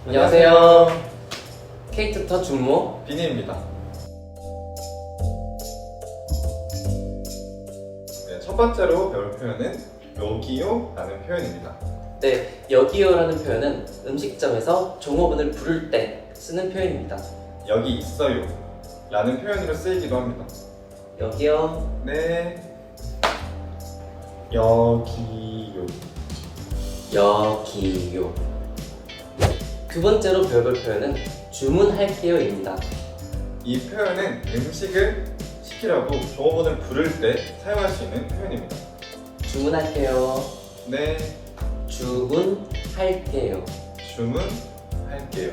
안녕하세요. K투터 준모 비니입니다. 네, 첫 번째로 배울 표현은 여기요라는 표현입니다. 네, 여기요라는 표현은 음식점에서 종업원을 부를 때 쓰는 표현입니다. 여기 있어요 라는 표현으로 쓰이기도 합니다. 여기요. 네, 여기요. 여기요. 두 번째로 배울 표현은 주문할게요입니다. 이 표현은 음식을 시키려고 종업원을 부를 때 사용할 수 있는 표현입니다. 주문할게요. 네, 주문할게요. 주문할게요.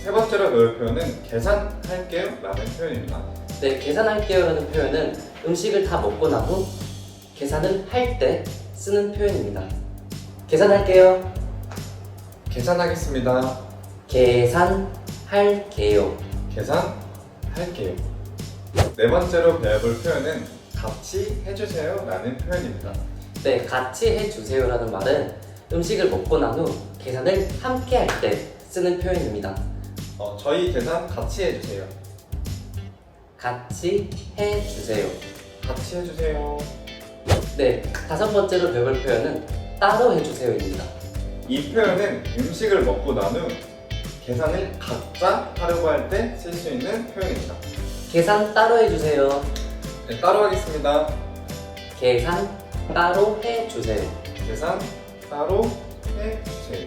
세 번째로 배울 표현은 계산할게요 라는 표현입니다. 네, 계산할게요라는 표현은 음식을 다 먹고 난 후 계산을 할 때 쓰는 표현입니다. 계산할게요. 계산하겠습니다. 계산할게요. 계산할게요. 네 번째로 배워볼 표현은 같이 해주세요 라는 표현입니다. 네, 같이 해주세요라는 말은 음식을 먹고 난 후 계산을 함께 할 때 쓰는 표현입니다. 저희 계산 같이 해주세요. 같이 해주세요. 같이 해주세요. 네, 다섯 번째로 배울 표현은 따로 해주세요입니다. 이 표현은 음식을 먹고 난 후 계산을 각자 하려고 할 때 쓸 수 있는 표현입니다. 계산 따로 해주세요. 네, 따로 하겠습니다. 계산 따로 해주세요. 계산 따로 해주세요.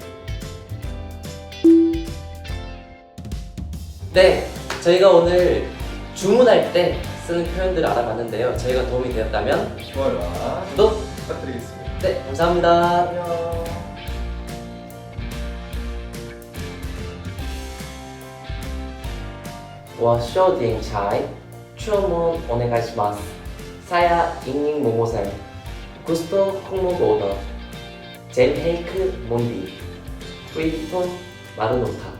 네, 저희가 오늘 주문할 때 쓰는 표현들을 알아봤는데요. 저희가 도움이 되었다면 좋아요와 구독 부탁드리겠습니다. 네, 감사합니다. 안녕. 我少点차이 주문お願いします. Saya ingin memesan gusto 홍목 오더 젤 페이크 몬디 프리톤 마르노타